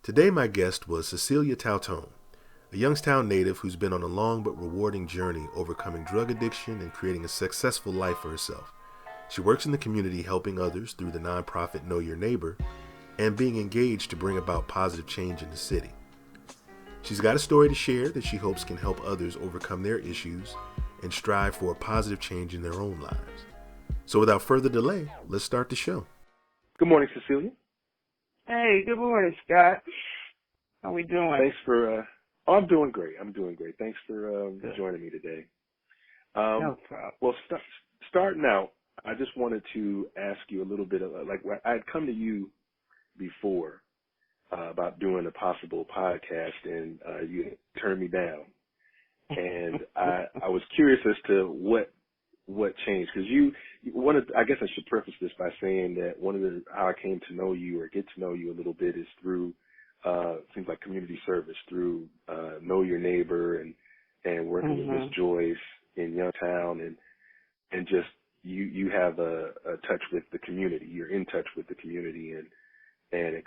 Today my guest was Cecelia Taltoan, a Youngstown native who's been on a long but rewarding journey overcoming drug addiction and creating a successful life for herself. She works in the community helping others through the nonprofit Know Your Neighbor and being engaged to bring about positive change in the city. She's got a story to share that she hopes can help others overcome their issues and strive for a positive change in their own lives. So without further delay, let's start the show. Good morning, Cecelia. Hey, good morning, Scott. How we doing? Thanks for, I'm doing great. Thanks for joining me today. No problem. Well, starting out, I just wanted to ask you a little bit of, I had come to you before about doing a possible podcast, and you turned me down. And I was curious as to what changed, because I guess I should preface this by saying that how I came to know you or get to know you a little bit is through things like community service, through Know Your Neighbor and working with Miss Joyce in Youngstown, and just you have a touch with the community. You're in touch with the community, and it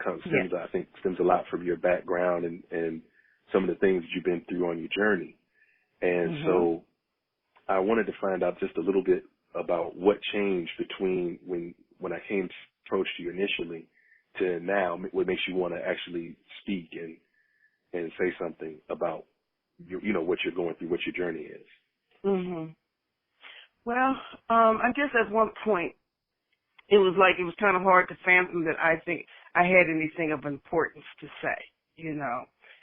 stems a lot from your background and some of the things that you've been through on your journey. And so I wanted to find out just a little bit about what changed between when I came to approach you initially to now, what makes you want to actually speak and say something about what you're going through, what your journey is. Well, I guess at one point it was kind of hard to fathom that I think I had anything of importance to say,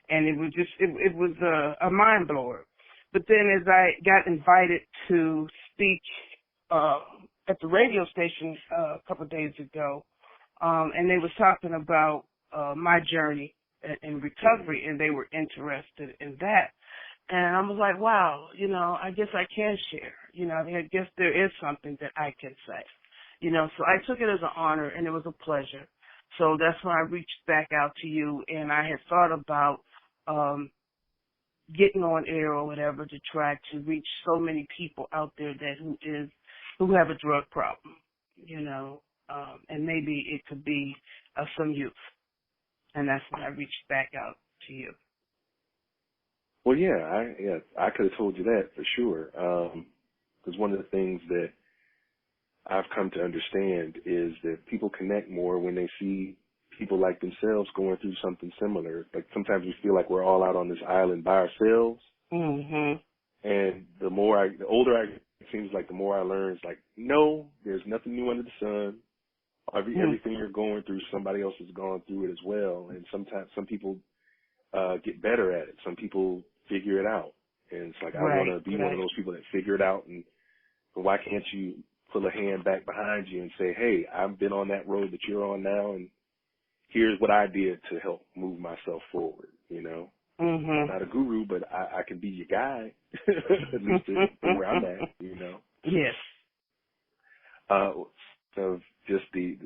and it was just it was a mind blower. But then as I got invited to speak at the radio station a couple of days ago, and they was talking about my journey in recovery, and they were interested in that. And I was like, wow, I guess I can share. I guess there is something that I can say. So I took it as an honor, and it was a pleasure. So that's when I reached back out to you, and I had thought about getting on air or whatever to try to reach so many people out there who have a drug problem, and maybe it could be some youth. And that's when I reached back out to you. Well, I could have told you that for sure. Because one of the things that I've come to understand is that people connect more when they see people like themselves going through something similar. Like sometimes we feel like we're all out on this island by ourselves. And the older I get, it seems like the more I learn, it's like, no, there's nothing new under the sun. Everything you're going through, somebody else has gone through it as well. And sometimes some people get better at it. Some people figure it out. And it's like, I want to be one of those people that figure it out. And why can't you pull a hand back behind you and say, hey, I've been on that road that you're on now, and here's what I did to help move myself forward, I'm not a guru, but I can be your guide, at least to where I'm at, Yes. So just the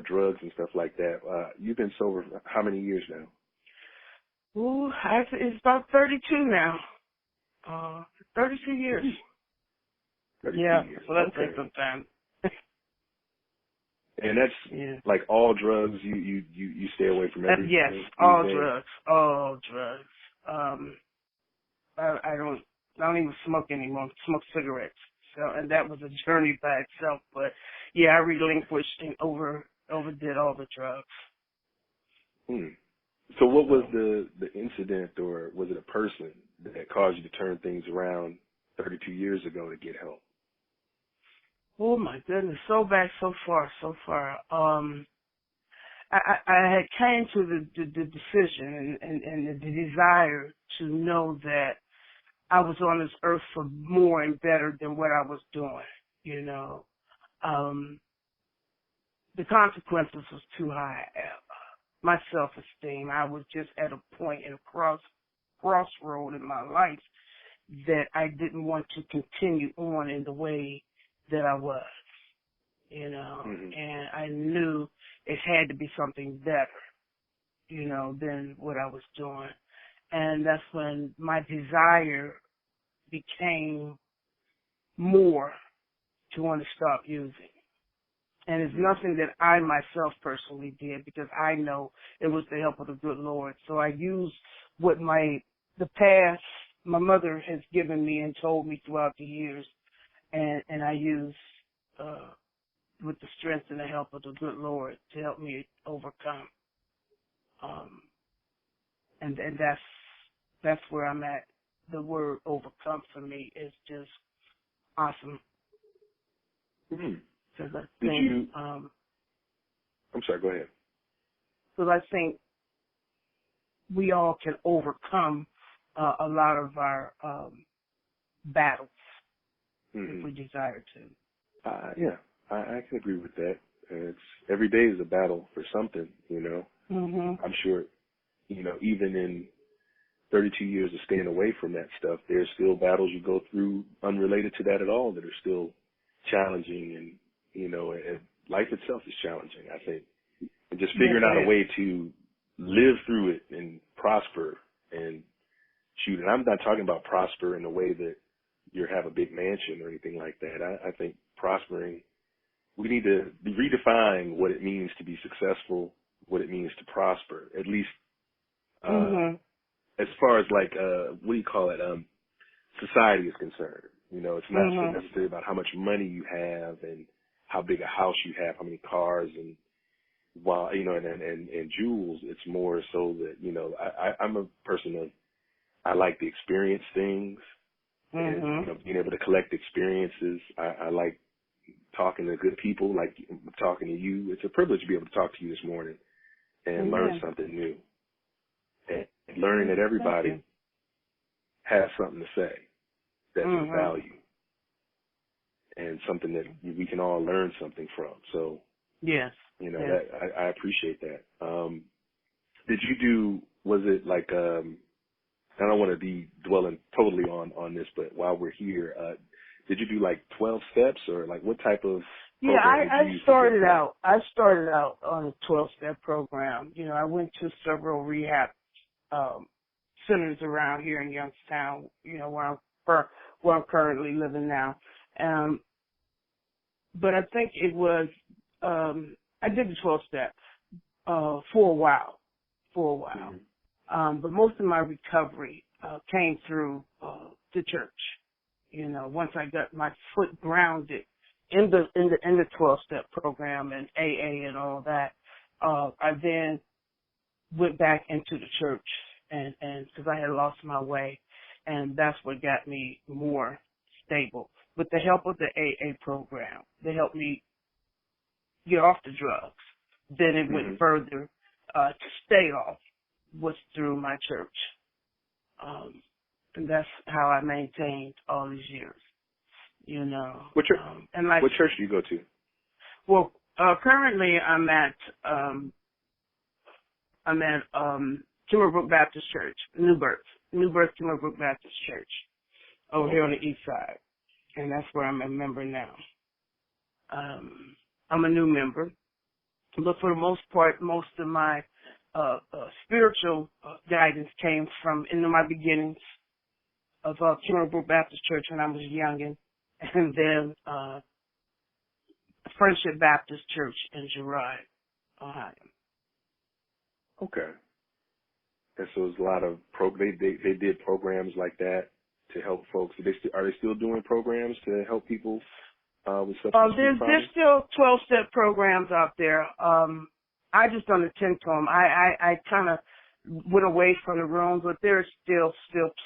drugs and stuff like that. You've been sober for how many years now? Ooh, it's about 32 now. 32 years. 32 years. So that takes some time. And that's like all drugs. You stay away from everything. Yes, all drugs. I don't even smoke anymore. I smoke cigarettes. So, and that was a journey by itself. But I relinquished and overdid all the drugs. So what was the incident, or was it a person that caused you to turn things around 32 years ago to get help? Oh my goodness, so back, so far. I had came to the decision and the desire to know that I was on this earth for more and better than what I was doing, The consequences was too high. My self-esteem, I was just at a point in a crossroad in my life that I didn't want to continue on in the way that I was, and I knew it had to be something better, than what I was doing. And that's when my desire became more to want to stop using. And it's nothing that I myself personally did, because I know it was the help of the good Lord. So I used what the past my mother has given me and told me throughout the years, and I used with the strength and the help of the good Lord to help me overcome. And that's where I'm at. The word overcome for me is just awesome. Mm-hmm. Because I Did think, you? I'm sorry. Go ahead. because I think we all can overcome a lot of our battles if we desire to. Yeah, I can agree with that. It's every day is a battle for something, you know. Mm-hmm. I'm sure, you know, even in 32 years of staying away from that stuff, there's still battles you go through unrelated to that at all that are still challenging, and you know, and life itself is challenging, I think. And just figuring out a way to live through it and prosper and shoot. And I'm not talking about prosper in the way that you have a big mansion or anything like that. I think prospering, we need to redefine what it means to be successful, what it means to prosper, at least as far as like, what do you call it, society is concerned. You know, it's not necessarily about how much money you have and how big a house you have, how many cars and, while, you know, and jewels. It's more so that, you know, I'm a person of, I like to experience things and, you know, being able to collect experiences. I like talking to good people, like talking to you. It's a privilege to be able to talk to you this morning and learn something new. And learning that everybody has something to say that's of value and something that we can all learn something from. So, yes, you know, that I appreciate that. Did you do, was it like, I don't want to be dwelling totally on this, but while we're here, did you do like 12 steps or like what type of program did you use? I started out on a 12-step program. You know, I went to several rehab centers around here in Youngstown, you know, where I'm currently living now. But I think it was, I did the 12-step for a while. But most of my recovery came through the church. You know, once I got my foot grounded in the 12-step program and AA and all that, I then went back into the church and because I had lost my way, and that's what got me more stable. With the help of the AA program, they helped me get off the drugs. Then it went further to stay off was through my church. And that's how I maintained all these years, you know. What church, what church do you go to? Well, currently I'm at Timberbrook Baptist Church, New Birth Timberbrook Baptist Church, over here on the east side. And that's where I'm a member now. I'm a new member, but for the most part, most of my spiritual guidance came from in my beginnings of Timberbrook Baptist Church when I was youngin', and then Friendship Baptist Church in Girard, Ohio. Okay. And so there's a lot of they did programs like that to help folks. Are they still doing programs to help people with substance abuse problems? There's still 12-step programs out there. I just don't attend to them. I kind of went away from the room, but there's still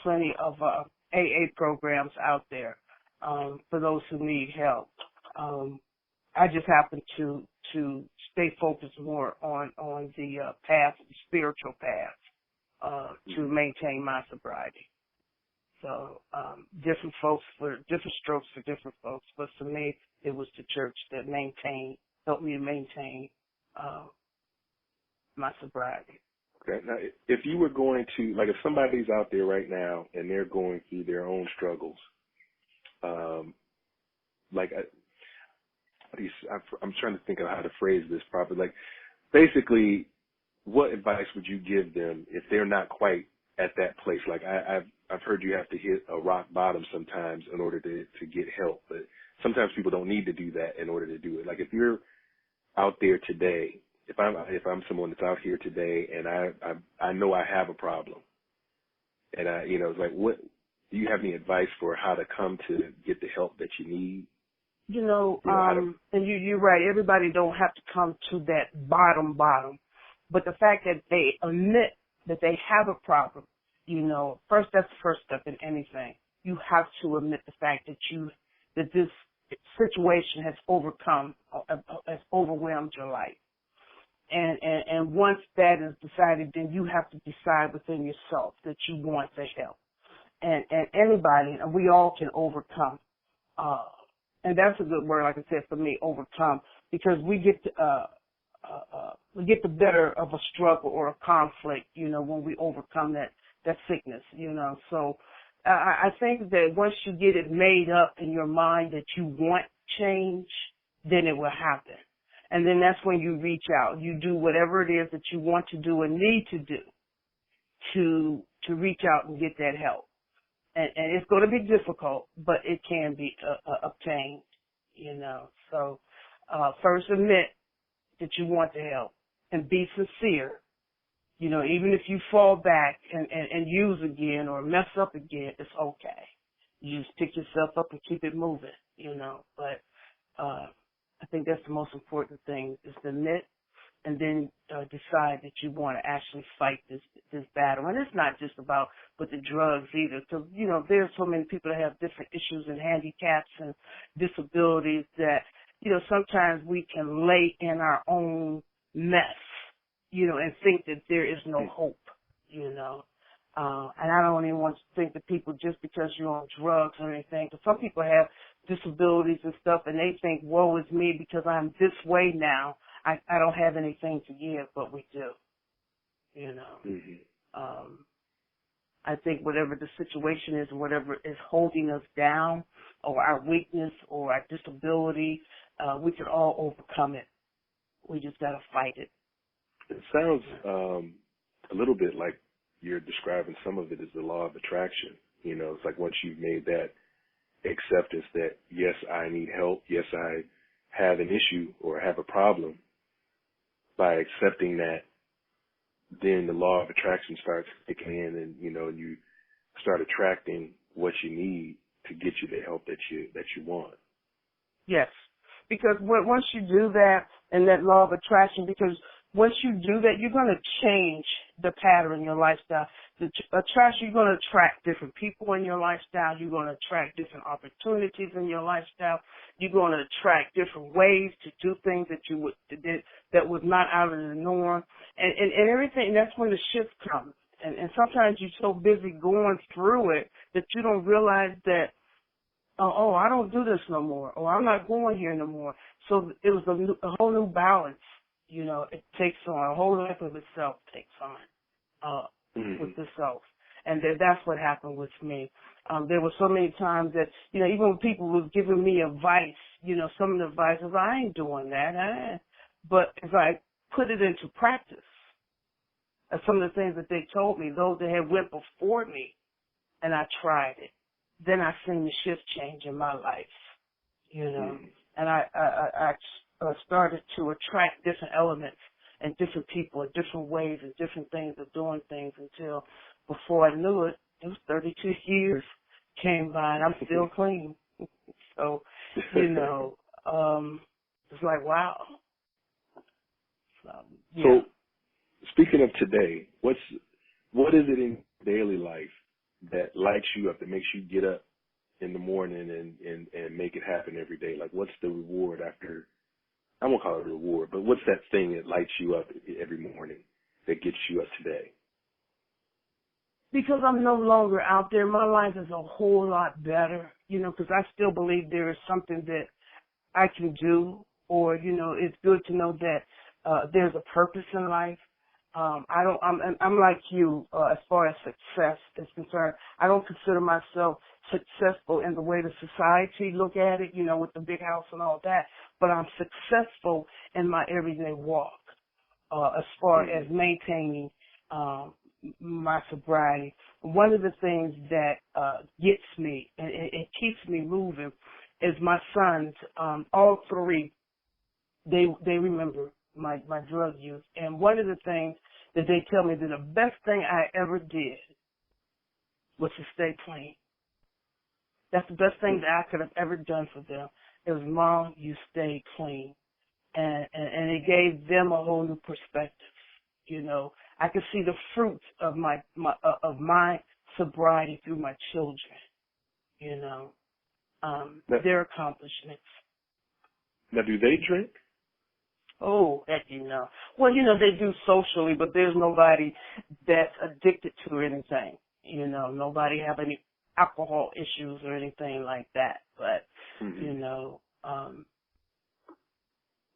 plenty of AA programs out there for those who need help. I just happen to stay focused more on the path, the spiritual path, to maintain my sobriety. So different folks for different strokes for different folks, but for me, it was the church that helped me to maintain my sobriety. Okay. Now, if you were going to, like, if somebody's out there right now and they're going through their own struggles, like, I'm trying to think of how to phrase this properly. Like, basically, what advice would you give them if they're not quite at that place? Like, I've heard you have to hit a rock bottom sometimes in order to get help, but sometimes people don't need to do that in order to do it. Like, if you're out there today, if I'm someone that's out here today, and I know I have a problem, and it's like, what do you have any advice for how to come to get the help that you need? And you're right. Everybody don't have to come to that bottom, but the fact that they admit that they have a problem, first, that's the first step in anything. You have to admit the fact that this situation has has overwhelmed your life. And once that is decided, then you have to decide within yourself that you want the help. And anybody, and we all can overcome. And that's a good word, like I said, for me, overcome, because we get the better of a struggle or a conflict, when we overcome that sickness, So I think that once you get it made up in your mind that you want change, then it will happen. And then that's when you reach out. You do whatever it is that you want to do and need to do to reach out and get that help. And it's going to be difficult, but it can be obtained, So first admit that you want the help and be sincere. Even if you fall back and use again or mess up again, it's okay. You just pick yourself up and keep it moving, But I think that's the most important thing, is to admit and then decide that you want to actually fight this battle. And it's not just about with the drugs either, because, there's so many people that have different issues and handicaps and disabilities that, sometimes we can lay in our own mess, and think that there is no hope, And I don't even want to think that people, just because you're on drugs or anything, because some people have disabilities and stuff, and they think, woe is me because I'm this way now. I don't have anything to give, but we do, Mm-hmm. I think whatever the situation is, whatever is holding us down, or our weakness or our disability, we can all overcome it. We just got to fight it. It sounds a little bit like you're describing some of it as the law of attraction. It's like once you've made that acceptance that, yes, I need help, yes, I have an issue or have a problem, by accepting that, then the law of attraction starts kicking in, and you start attracting what you need to get you the help that you want. Yes, because once you do that, and that law of attraction, because once you do that, you're going to change the pattern in your lifestyle. You're going to attract different people in your lifestyle. You're going to attract different opportunities in your lifestyle. You're going to attract different ways to do things that was not out of the norm. And everything, that's when the shift comes. And sometimes you're so busy going through it that you don't realize that, oh, I don't do this no more, or I'm not going here no more. So it was a whole new balance. It takes on a whole life of itself takes on with the self, and that's what happened with me. There were so many times that even when people was giving me advice, some of the advice was, I ain't doing that, but if I put it into practice, some of the things that they told me, those that had went before me, and I tried it, then I seen the shift change in my life, and I started to attract different elements and different people and different ways and different things of doing things, until before I knew it, it was 32 years came by and I'm still clean. So, it's like, wow. So, yeah. So, speaking of today, what is it in daily life that lights you up, that makes you get up in the morning and make it happen every day? Like, what's the reward after? I won't call it a reward, but what's that thing that lights you up every morning, that gets you up today? Because I'm no longer out there, my life is a whole lot better, because I still believe there is something that I can do, or, it's good to know that there's a purpose in life. I'm like you, as far as success is concerned. I don't consider myself successful in the way the society look at it, with the big house and all that, but I'm successful in my everyday walk, as far as maintaining, my sobriety. One of the things that, gets me and it keeps me moving is my sons, all three they remember my drug use. And one of the things that they tell me that the best thing I ever did was to stay clean. That's the best thing that I could have ever done for them. It was, Mom, you stay clean. And it gave them a whole new perspective. You know, I could see the fruits of my sobriety through my children. You know, their accomplishments. Now, do they drink? Oh, heck, you know. Well, you know, they do socially, but there's nobody that's addicted to anything. You know, nobody have any alcohol issues or anything like that. But, you know,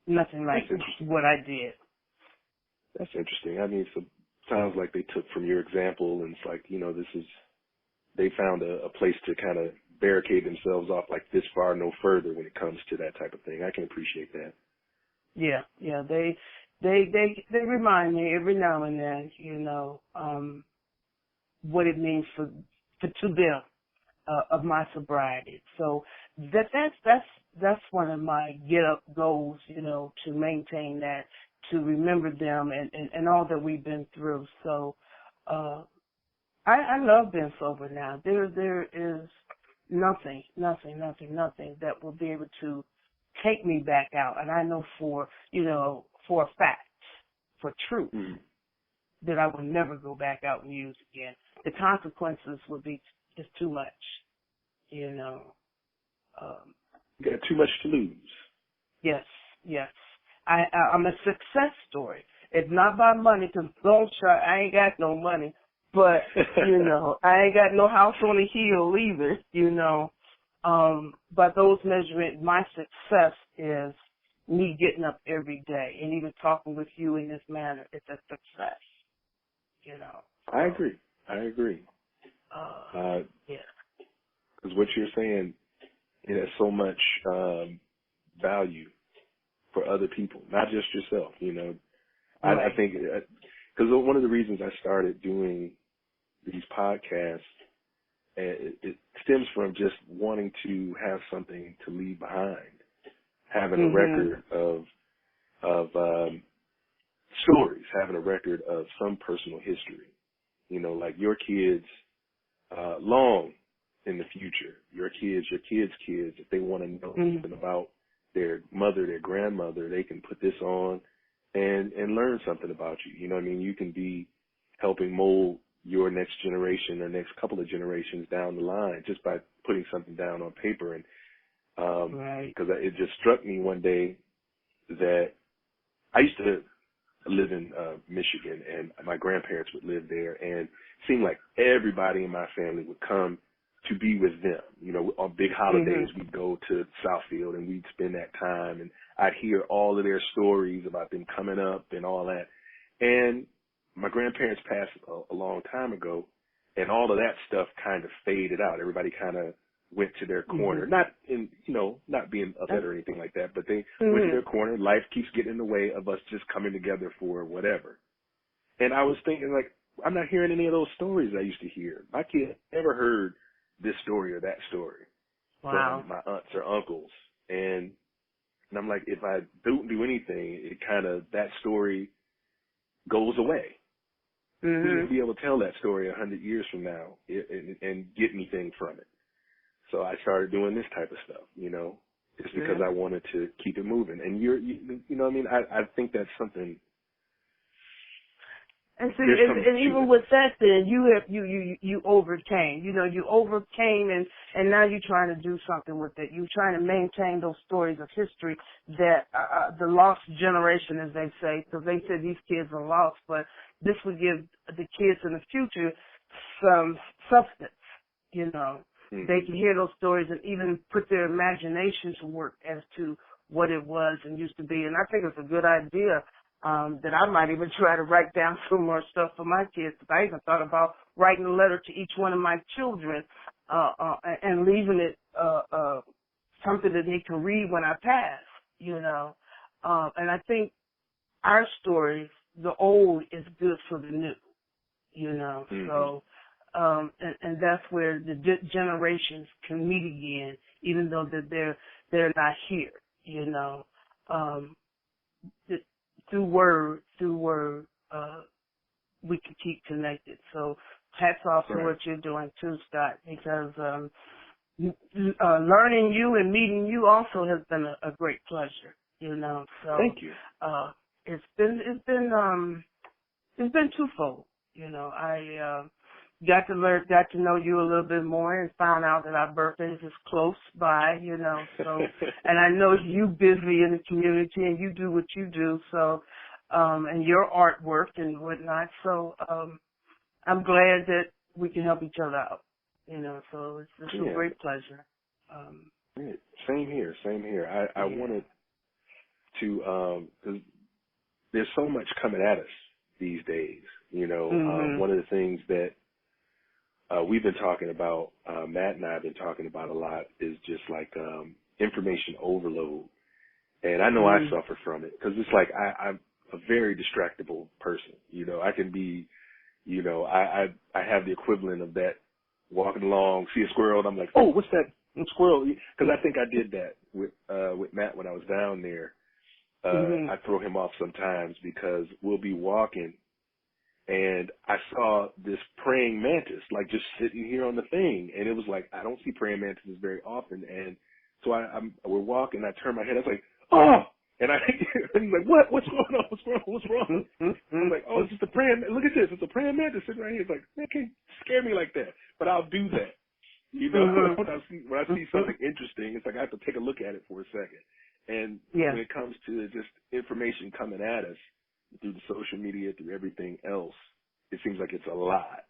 nothing like what I did. That's interesting. I mean, it sounds like they took from your example, and it's like, you know, they found a place to kind of barricade themselves off, like this far, no further when it comes to that type of thing. I can appreciate that. Yeah. They remind me every now and then, you know, what it means to them of my sobriety. So that's one of my get up goals, you know, to maintain that, to remember them and all that we've been through. So I love being sober now. There is nothing that will be able to take me back out. And I know for a fact, for truth, that I will never go back out and use again. The consequences would be just too much, you know. You got too much to lose. Yes. I'm a success story. It's not by money, because I ain't got no money. But, you know, I ain't got no house on a hill either, you know. By those measurements, my success is me getting up every day and even talking with you in this manner. It's a success, you know. I agree. Yeah. Because what you're saying, it has so much value for other people, not just yourself, you know. Right. I think, because one of the reasons I started doing these podcasts, it stems from just wanting to have something to leave behind, having a record of stories, having a record of some personal history. You know, like your kids, long in the future, your kids' kids, if they want to know something about their mother, their grandmother, they can put this on and learn something about you. You know what I mean? You can be helping mold your next generation or next couple of generations down the line just by putting something down on paper. And because it just struck me one day that I used to live in Michigan, and my grandparents would live there, and it seemed like everybody in my family would come to be with them. You know, on big holidays, we'd go to Southfield and we'd spend that time, and I'd hear all of their stories about them coming up and all that. And my grandparents passed a long time ago, and all of that stuff kind of faded out. Everybody kind of went to their corner, not being upset or anything like that, but they went to their corner. Life keeps getting in the way of us just coming together for whatever. And I was thinking, like, I'm not hearing any of those stories I used to hear. My kids never heard this story or that story from my aunts or uncles. And I'm like, if I don't do anything, it kind of, that story goes away. Who's going to be able to tell that story 100 years from now and get anything from it? So I started doing this type of stuff, you know, just because I wanted to keep it moving. And you know what I mean? I think that's something. And so, and even with that, then you overcame. You know, you overcame, and now you're trying to do something with it. You're trying to maintain those stories of history that the lost generation, as they say, because they said these kids are lost, but this would give the kids in the future some substance. You know, they can hear those stories and even put their imagination to work as to what it was and used to be. And I think it's a good idea. That I might even try to write down some more stuff for my kids. Because I even thought about writing a letter to each one of my children and leaving it something that they can read when I pass, you know. And I think our stories, the old is good for the new, you know. So, and that's where the generations can meet again, even though that they're not here, you know. through word, we can keep connected. So hats off to what you're doing too, Scott, because learning you and meeting you also has been a great pleasure. So Thank you. It's been twofold. I got to know you a little bit more and found out that our birthdays is close by. So and I know you busy in the community and you do what you do. So and your artwork and whatnot. So I'm glad that we can help each other out. So it's a great pleasure. Same here. I wanted to, because there's so much coming at us these days. One of the things that we've been talking about, Matt and I have been talking about a lot, is just like information overload. And I know I suffer from it because it's like I'm a very distractible person. I can be, I have the equivalent of that, walking along, see a squirrel, and I'm like, oh, what's that squirrel? Because I think I did that with Matt when I was down there. I throw him off sometimes because we'll be walking and I saw this praying mantis like just sitting here on the thing, and it was like I don't see praying mantises very often, and so we're walking. I turn my head. I was like, oh, and he's like, what? What's going on? What's wrong? I'm like, oh, it's just a praying. Look at this. It's a praying mantis sitting right here. It's like, man, can't scare me like that, but I'll do that. When I see something interesting, it's like I have to take a look at it for a second. And when it comes to just information coming at us through the social media, through everything else, it seems like it's a lot.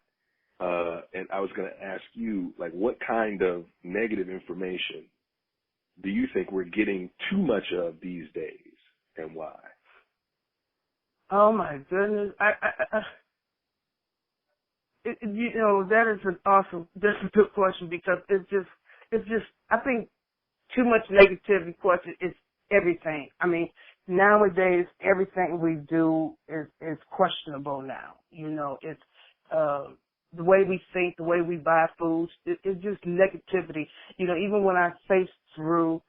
And I was going to ask you, like, what kind of negative information do you think we're getting too much of these days, and why? Oh my goodness! That is that's a good question, because it's just, I think too much negativity question is everything. I mean, nowadays everything we do is questionable now. It's the way we think, the way we buy foods. It's just negativity. Even when I scroll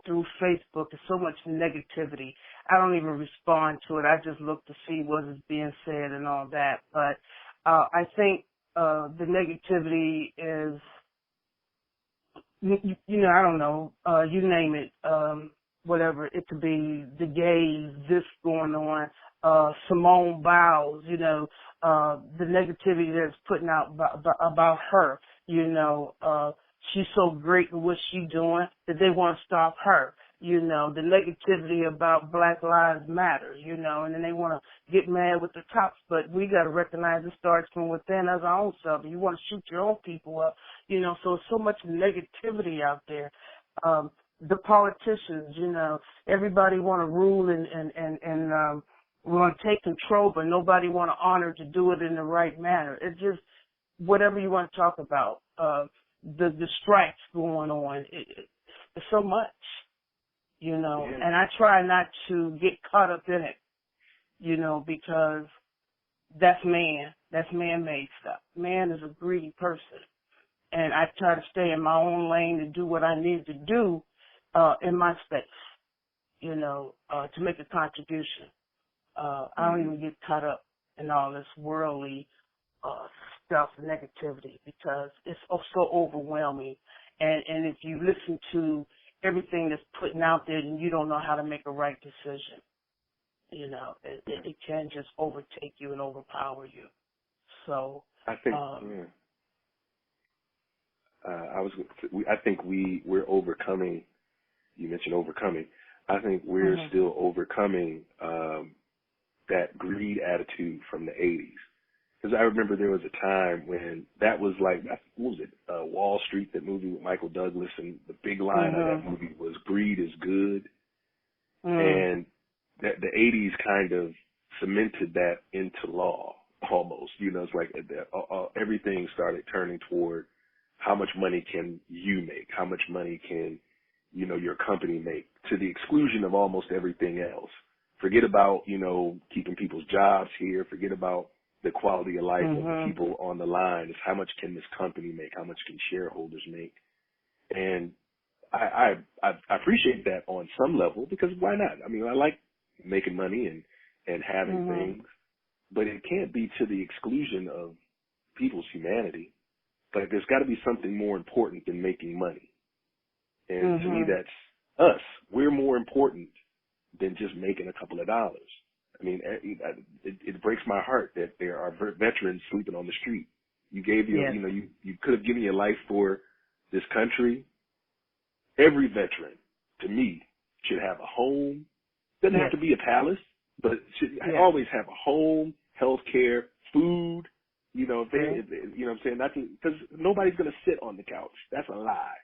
through Facebook, there's so much negativity. I don't even respond to it. I just look to see what is being said and all that. But I think the negativity is, I don't know, you name it, whatever. It could be the gays, this going on, Simone Biles, the negativity that's putting out about her, she's so great at what she's doing that they want to stop her. The negativity about Black Lives Matter, and then they want to get mad with the cops. But we got to recognize it starts from within us, our own self. You want to shoot your own people up, so it's so much negativity out there. The politicians, everybody want to rule and want to take control, but nobody want to honor to do it in the right manner. It's just whatever you want to talk about. The strikes going on, it's so much. And I try not to get caught up in it, because that's man-made stuff. Man is a greedy person. And I try to stay in my own lane and do what I need to do, in my space, to make a contribution. I don't even get caught up in all this worldly, stuff, negativity, because it's so overwhelming. And if you listen to everything that's putting out there, then you don't know how to make a right decision. It can just overtake you and overpower you. So I think, I think we're overcoming. You mentioned overcoming. I think we're still overcoming that greed attitude from the 80s. Because I remember there was a time when that was like, what was it, Wall Street, that movie with Michael Douglas, and the big line of that movie was greed is good. And that the 80s kind of cemented that into law almost. It's like everything started turning toward how much money can you make, how much money can, your company make, to the exclusion of almost everything else. Forget about, keeping people's jobs here. Forget about the quality of life of the people on the line. It's how much can this company make? How much can shareholders make? And I appreciate that on some level, because why not? I mean, I like making money and having things, but it can't be to the exclusion of people's humanity. Like, there's got to be something more important than making money. And to me, that's us. We're more important than just making a couple of dollars. I mean, it breaks my heart that there are veterans sleeping on the street. You gave your, you could have given your life for this country. Every veteran, to me, should have a home. Doesn't have to be a palace, but should always have a home, health care, food. You know, you know what I'm saying? Not because nobody's going to sit on the couch. That's a lie.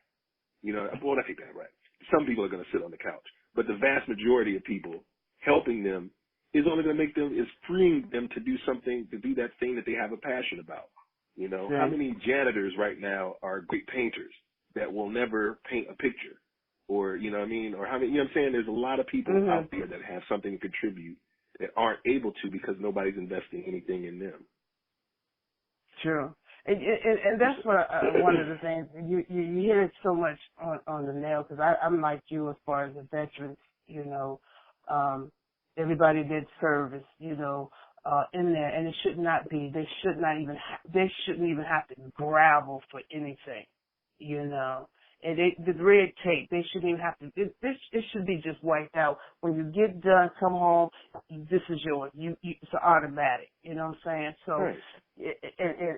You know, well, I take that right. Some people are going to sit on the couch, but the vast majority of people, helping them is only going to make them, is freeing them to do something, to do that thing that they have a passion about. You know, how many janitors right now are great painters that will never paint a picture? Or, you know what I mean? Or how many, you know what I'm saying? There's a lot of people out there that have something to contribute that aren't able to because nobody's investing anything in them. True. And that's what one of the things, you hear it so much on the nail, because I'm like you as far as the veterans, you know, everybody did service, you know, in there, and it should not be, they shouldn't even have to gravel for anything, you know. And the red tape, they shouldn't even have to, it should be just wiped out. When you get done, come home, this is yours. It's automatic, you know what I'm saying? So,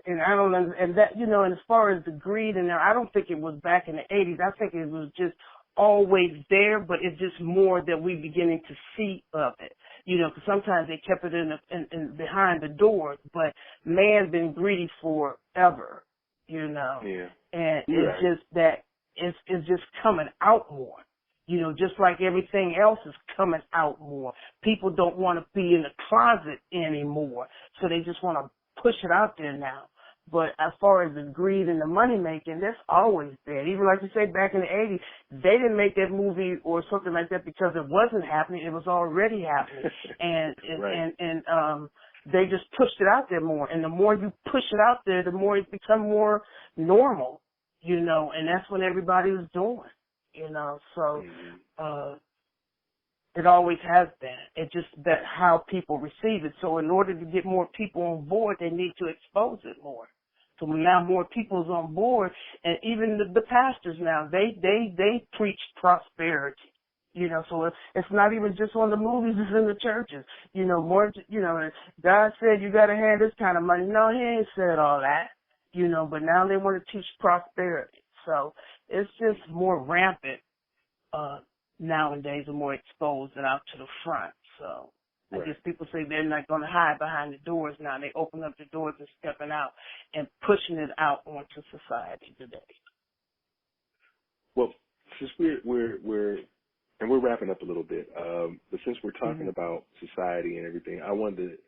and I don't know, and that, you know, and as far as the greed and I don't think it was back in the 80s. I think it was just always there, but it's just more that we're beginning to see of it. You know, because sometimes they kept it in behind the doors, but man's been greedy forever, you know. Yeah. And it's just that it's just coming out more. You know, just like everything else is coming out more. People don't want to be in the closet anymore, so they just want to push it out there now. But as far as the greed and the money making, that's always there. Even like you say, back in the 80s, they didn't make that movie or something like that because it wasn't happening. It was already happening. And they just pushed it out there more. And the more you push it out there, the more it becomes more normal, you know, and that's what everybody was doing, you know. So, it always has been. It's just that how people receive it. So in order to get more people on board, they need to expose it more. So now more people's on board, and even the pastors now, they preach prosperity. You know, so it's not even just on the movies, it's in the churches. You know, more, you know, God said you got to have this kind of money. No, he ain't said all that. You know, but now they want to teach prosperity. So it's just more rampant, nowadays, are more exposed and out to the front. So I guess people say they're not going to hide behind the doors now. They open up the doors and stepping out and pushing it out onto society today. Well, since we're wrapping up a little bit, but since we're talking about society and everything, I wanted to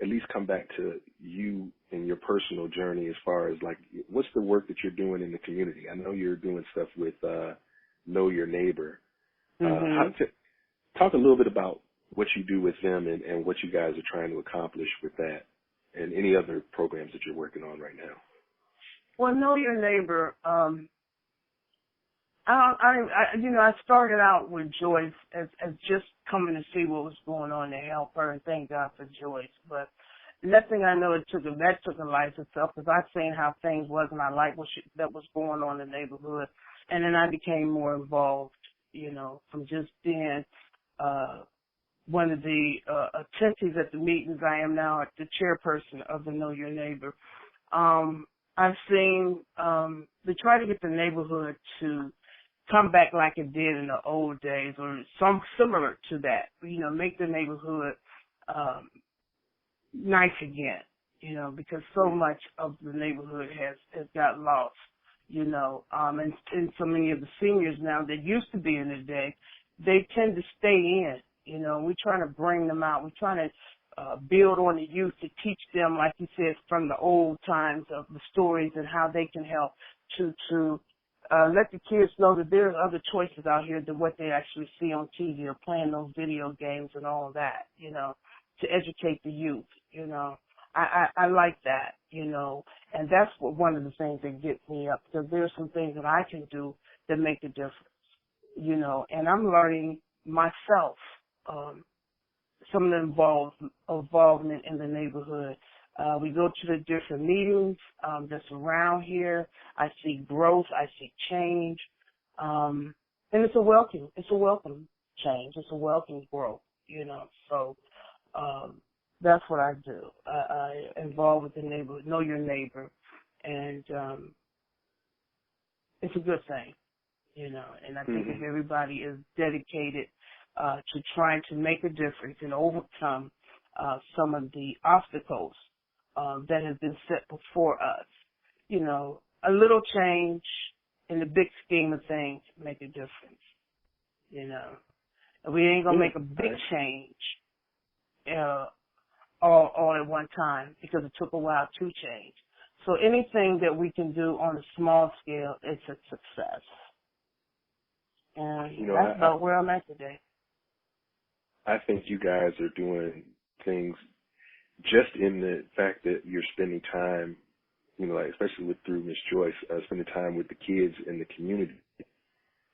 at least come back to you and your personal journey as far as, like, what's the work that you're doing in the community? I know you're doing stuff with Know Your Neighbor. Talk a little bit about what you do with them and what you guys are trying to accomplish with that, and any other programs that you're working on right now. Well, Know Your Neighbor, I started out with Joyce as just coming to see what was going on to help her, and thank God for Joyce. But the next thing I know, that took a life itself, because I seen how things was, and I liked that was going on in the neighborhood, and then I became more involved. You know, from just being one of the attendees at the meetings, I am now the chairperson of the Know Your Neighbor. I've seen they try to get the neighborhood to come back like it did in the old days, or some similar to that. You know, make the neighborhood nice again. You know, because so much of the neighborhood has got lost. You know, and so many of the seniors now that used to be in the day, they tend to stay in. You know, we're trying to bring them out. We're trying to build on the youth to teach them, like you said, from the old times of the stories and how they can help to let the kids know that there's other choices out here than what they actually see on TV or playing those video games and all of that, you know, to educate the youth, you know. I like that, you know, and that's one of the things that gets me up, because there's some things that I can do that make a difference, you know, and I'm learning myself some of the involvement in the neighborhood. We go to the different meetings that's around here. I see growth. I see change. And it's a welcome change. It's a welcome growth, So that's what I do. I involve with the neighborhood, know your neighbor, and it's a good thing, And I think if everybody is dedicated to trying to make a difference and overcome some of the obstacles that have been set before us, a little change in the big scheme of things make a difference, And we ain't gonna make a big change all at one time because it took a while to change. So anything that we can do on a small scale, it's a success. And that's about where I'm at today. I think you guys are doing things just in the fact that you're spending time, like especially through Miss Joyce, spending time with the kids in the community,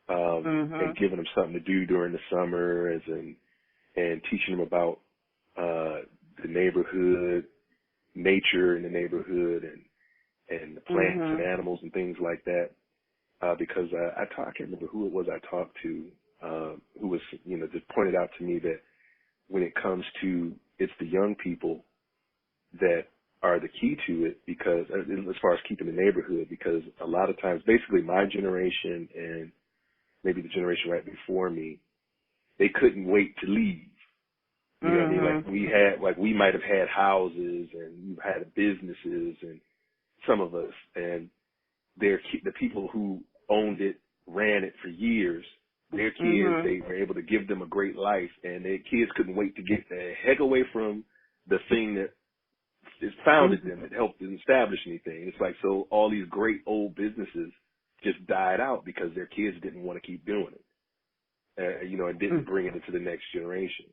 and giving them something to do during the summer, and teaching them about the neighborhood, nature in the neighborhood, and the plants and animals and things like that. Because I can't remember who it was I talked to, who was, just pointed out to me that when it comes to, it's the young people that are the key to it, because as far as keeping the neighborhood, because a lot of times, basically my generation and maybe the generation right before me, they couldn't wait to leave. You know what I mean? Like we might have had houses and we've had businesses, and some of us, and the people who owned it, ran it for years. Their kids, they were able to give them a great life, and their kids couldn't wait to get the heck away from the thing that has founded them, that helped them establish anything. It's like, so all these great old businesses just died out because their kids didn't want to keep doing it, and didn't bring it into the next generation.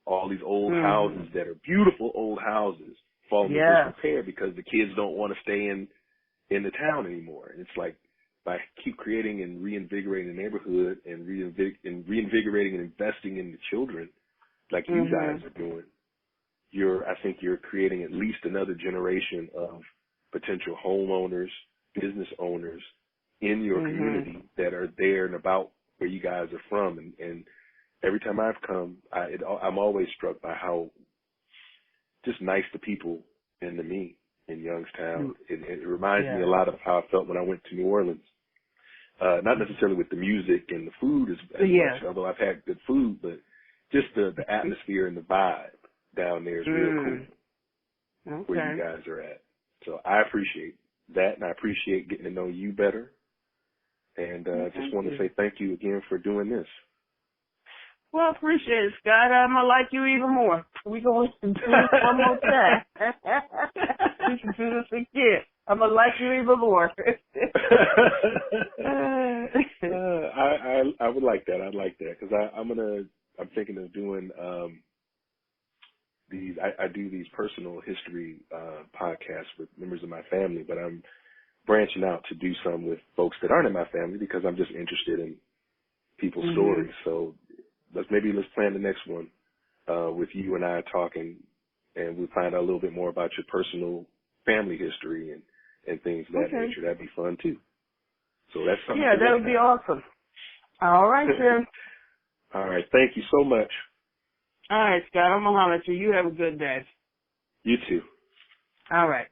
All these old houses that are beautiful old houses fall into disrepair because the kids don't want to stay in the town anymore. And it's like, by keep creating and reinvigorating the neighborhood and reinvigorating and investing in the children, like you guys are doing, I think you're creating at least another generation of potential homeowners, business owners in your community that are there and about where you guys are from. And every time I've come, I'm always struck by how just nice the people in the meet in Youngstown. It reminds me a lot of how I felt when I went to New Orleans. Not necessarily with the music and the food as much, although I've had good food, but just the atmosphere and the vibe down there is real cool where you guys are at. So I appreciate that, and I appreciate getting to know you better. And just want to say thank you again for doing this. Well, I appreciate it, Scott. I'm going to like you even more. We're going to do this one more time. We can do this again. I'm going to like you even more. I would like that. I'd like that because I'm thinking of doing I do these personal history podcasts with members of my family, but I'm branching out to do some with folks that aren't in my family because I'm just interested in people's stories. So let's plan the next one with you and I talking, and we'll find out a little bit more about your personal family history and things of that nature. That'd be fun too. So that's something. Yeah, that would be awesome. All right, then. All right. Thank you so much. All right, Scott. I'm going to holler at you. You have a good day. You too. All right.